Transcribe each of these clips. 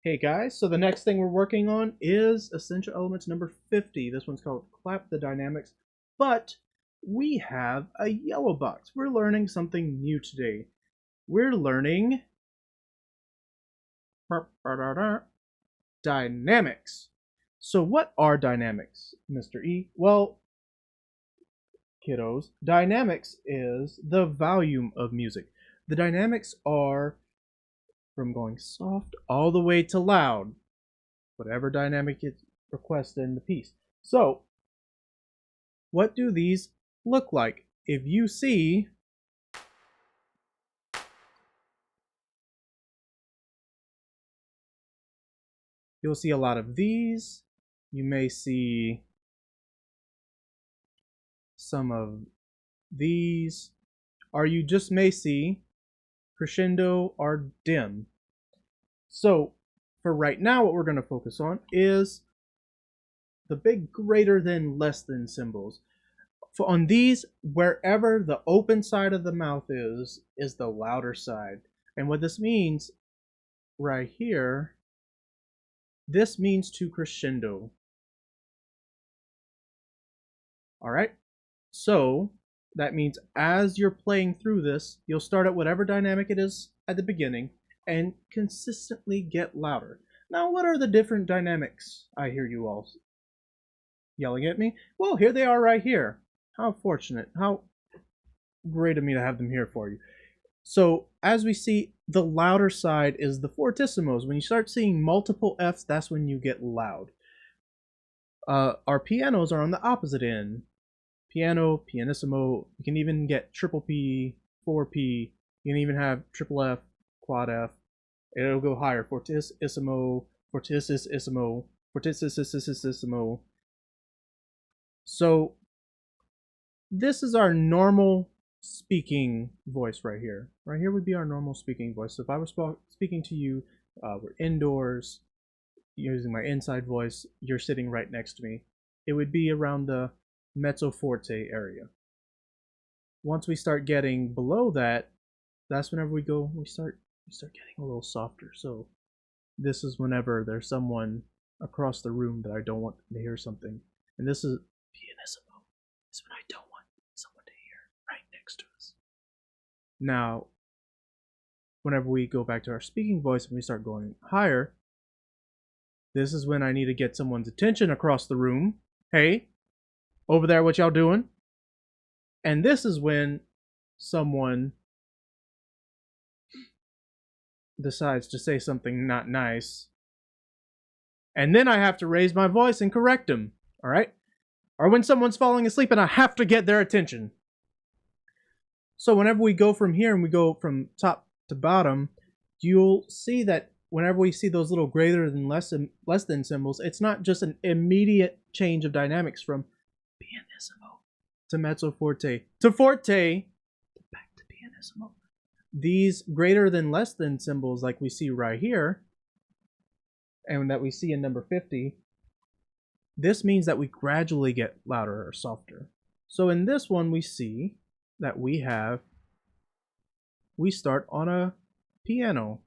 Hey guys, so the next thing we're working on is Essential Elements number 50. This one's called Clap the Dynamics, but we have a yellow box. We're learning something new today. We're learning dynamics. So what are dynamics, Mr. E? Well, kiddos, dynamics is the volume of music. The dynamics are from going soft all the way to loud, whatever dynamic is requested in the piece. So, what do these look like? If you see you'll see a lot of these. You may see some of these, or you just may see crescendo or dim. So, for right now, what we're going to focus on is the big greater than, less than symbols. For on these, wherever the open side of the mouth is the louder side. And what this means right here, this means to crescendo. All right. So that means as you're playing through this, you'll start at whatever dynamic it is at the beginning and consistently get louder. Now, what are the different dynamics? I hear you all yelling at me. Well, here they are right here. How fortunate. How great of me to have them here for you. So as we see, the louder side is the fortissimos. When you start seeing multiple Fs, that's when you get loud. Our pianos are on the opposite end. Piano, pianissimo. You can even get triple P, 4P. You can even have triple F, quad F. It'll go higher. Fortissimo, fortissimo, fortissimo. So this is our normal speaking voice right here. Right here would be our normal speaking voice. So if I was speaking to you, we're indoors, using my inside voice, you're sitting right next to me. It would be around the mezzo forte area. Once we start getting below that, that's whenever we start getting a little softer. So this is whenever there's someone across the room that I don't want to hear something. And this is pianissimo. This is when I don't want someone to hear right next to us. Now, whenever we go back to our speaking voice and we start going higher, this is when I need to get someone's attention across the room. Hey, over there, what y'all doing? And this is when someone decides to say something not nice. And then I have to raise my voice and correct them. All right? Or when someone's falling asleep and I have to get their attention. So whenever we go from here and we go from top to bottom, you'll see that whenever we see those little greater than, less than symbols, it's not just an immediate change of dynamics from pianissimo to mezzo forte to forte back to pianissimo. These greater than, less than symbols, like we see right here, and that we see in number 50, this means that we gradually get louder or softer. So in this one, we see that we start on a piano,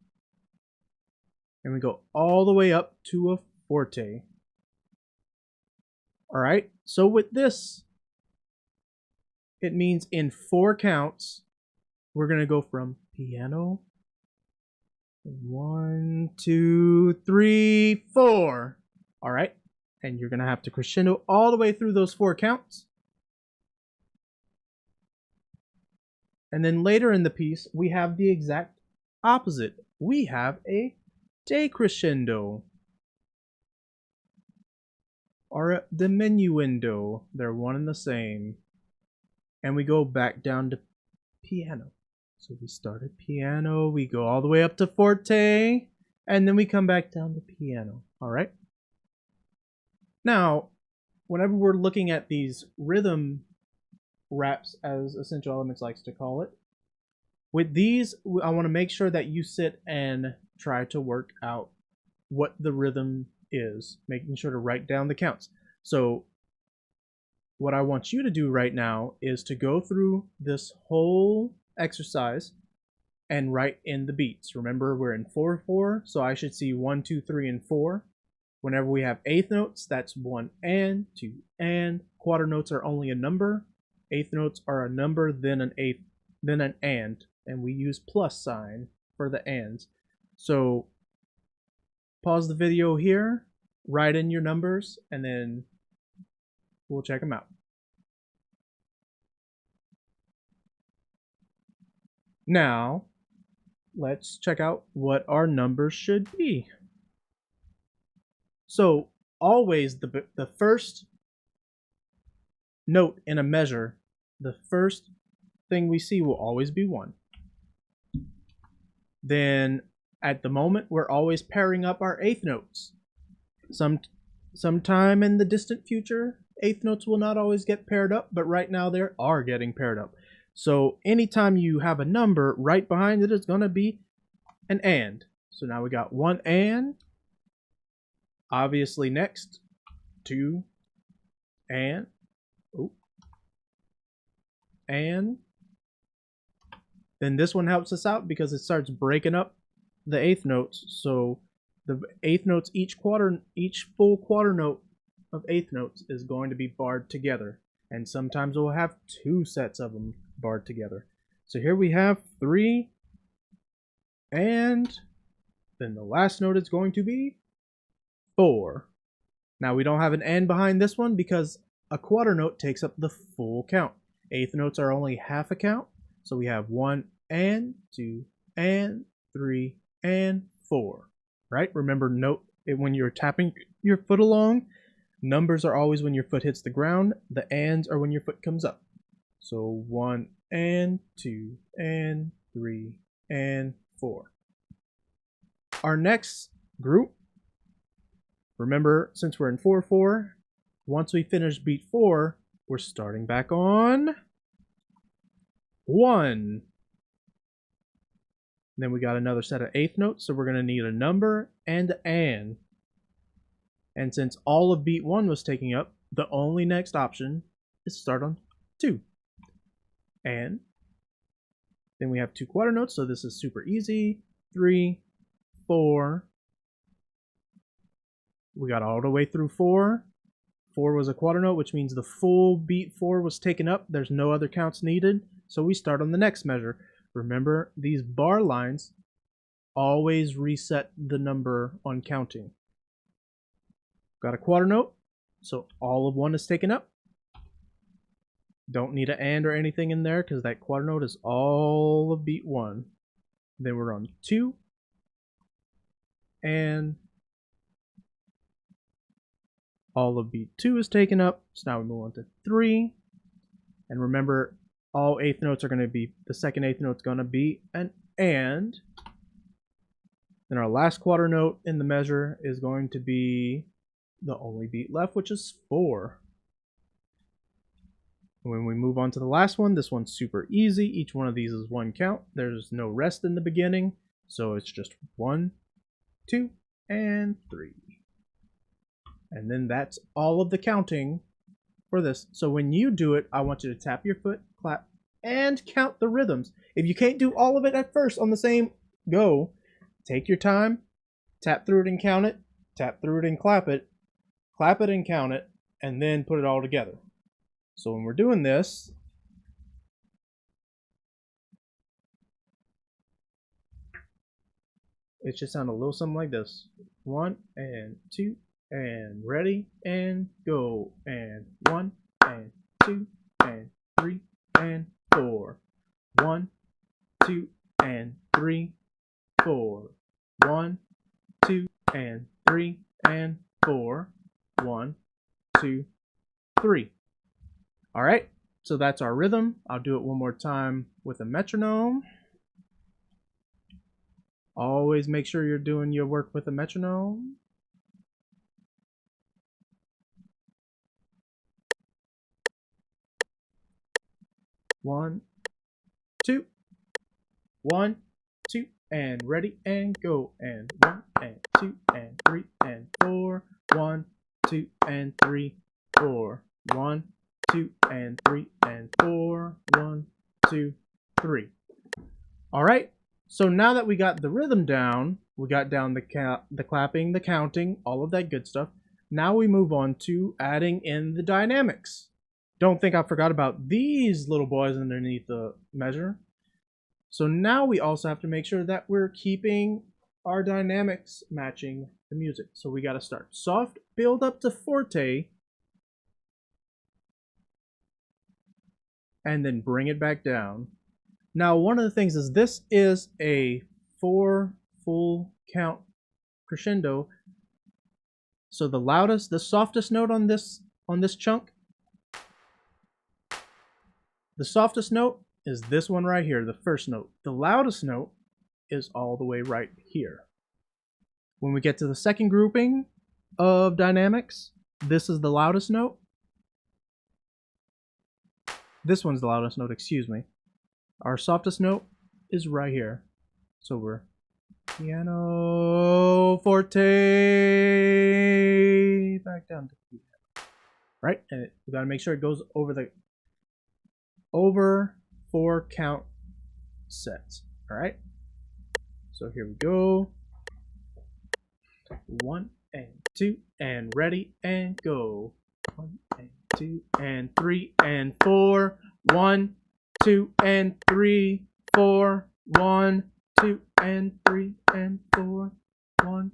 and we go all the way up to a forte. All right, so with this, it means in 4 counts, we're going to go from piano, 1, 2, 3, 4. All right, and you're going to have to crescendo all the way through those 4 counts. And then later in the piece, we have the exact opposite. We have a decrescendo or a diminuendo. They're one and the same. And we go back down to piano. So we start at piano, we go all the way up to forte, and then we come back down to piano. All right? Now, whenever we're looking at these rhythm raps, as Essential Elements likes to call it, with these, I want to make sure that you sit and try to work out what the rhythm is, making sure to write down the counts. So what I want you to do right now is to go through this whole exercise and write in the beats. Remember, we're in 4/4, so I should see 1, 2, 3, and 4. Whenever we have eighth notes, that's 1 and 2 and. Quarter notes are only a number. Eighth notes are a number, then an eighth, then an and we use plus sign for the ands. So pause the video here, write in your numbers, and then we'll check them out. Now, let's check out what our numbers should be. So, always the first note in a measure, the first thing we see will always be 1. Then, at the moment, we're always pairing up our eighth notes. Sometime in the distant future, eighth notes will not always get paired up, but right now they are getting paired up. So anytime you have a number, right behind it is going to be an and. So now we got 1 and. Obviously next, 2 and. Oh, and. Then this one helps us out because it starts breaking up the eighth notes. So the eighth notes, each full quarter note of eighth notes is going to be barred together. And sometimes we'll have 2 sets of them barred together. So here we have 3, and then the last note is going to be 4. Now we don't have an and behind this one because a quarter note takes up the full count. Eighth notes are only half a count. So we have 1 and 2 and 3 and 4. Right? Remember, note it when you're tapping your foot along. Numbers are always when your foot hits the ground. The ands are when your foot comes up. So 1 and 2 and 3 and 4. Our next group, remember, since we're in 4/4, once we finish beat 4, we're starting back on 1. Then we got another set of eighth notes, so we're going to need a number and an. And since all of beat 1 was taking up, the only next option is start on 2. And then we have 2 quarter notes, so this is super easy. 3, 4. We got all the way through 4. 4 was a quarter note, which means the full beat 4 was taken up. There's no other counts needed, so we start on the next measure. Remember, these bar lines always reset the number on counting. Got a quarter note, so all of 1 is taken up. Don't need an and or anything in there because that quarter note is all of beat 1. Then we're on 2, and all of beat 2 is taken up. So now we move on to 3. And remember, all eighth notes are going to be, the second eighth note is going to be an and. Then our last quarter note in the measure is going to be the only beat left, which is 4. When we move on to the last one, this one's super easy. Each one of these is 1 count. There's no rest in the beginning, so it's just 1, 2, and 3. And then that's all of the counting for this. So when you do it, I want you to tap your foot, clap, and count the rhythms. If you can't do all of it at first on the same go, take your time, tap through it and count it, tap through it and clap it and count it, and then put it all together. So when we're doing this, it should sound a little something like this. 1 and 2 and ready and go, and 1 and 2 and 3 and 4. 1, 2 and 3, 4. 1, 2 and 3 and 4. 1, 2, 3. All right, so that's our rhythm. I'll do it one more time with a metronome. Always make sure you're doing your work with a metronome. One, 2, 1, 2, and ready and go, and 1 and 2 and 3 and 4. 1, 2 and 3, 4. 1, 2 and 3 and 4. 1, 2, 3. All right, So now that we got the rhythm down, we got down the clapping, the counting, all of that good stuff. Now we move on to adding in the dynamics. Don't think I forgot about these little boys underneath the measure. So now we also have to make sure that we're keeping our dynamics matching the music. So we got to start soft, build up to forte, and then bring it back down. Now, one of the things is this is a 4 full count crescendo. So the softest note on this chunk, the softest note is this one right here, the first note. The loudest note is all the way right here. When we get to the second grouping of dynamics, this is the loudest note. This one's the loudest note, excuse me. Our softest note is right here. So we're piano forte back down to piano. Right? And we gotta make sure it goes over 4 count sets. Alright? So here we go. 1 and 2 and ready and go. 1 and 2 and 3 and 4. 1, 2 and 3, 4. 1, 2 and 3 and 4. 1,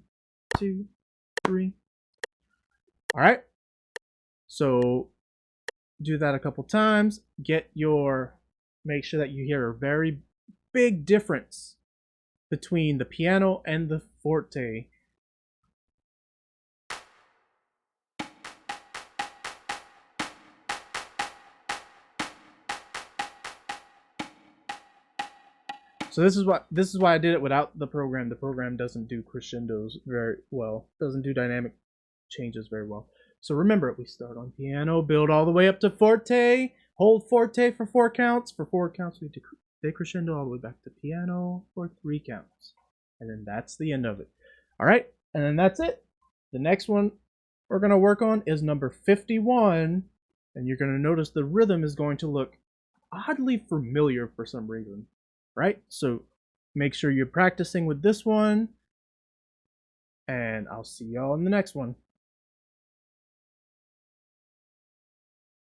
2, 3. All right. So do that a couple times. Make sure that you hear a very big difference between the piano and the forte. So this is why I did it without the program. The program doesn't do crescendos very well. Doesn't do dynamic changes very well. So remember, we start on piano, build all the way up to forte, hold forte for 4 counts. For 4 counts, we decrescendo all the way back to piano for 3 counts. And then that's the end of it. All right, and then that's it. The next one we're going to work on is number 51. And you're going to notice the rhythm is going to look oddly familiar for some reason. Right? So make sure you're practicing with this one. And I'll see y'all in the next one.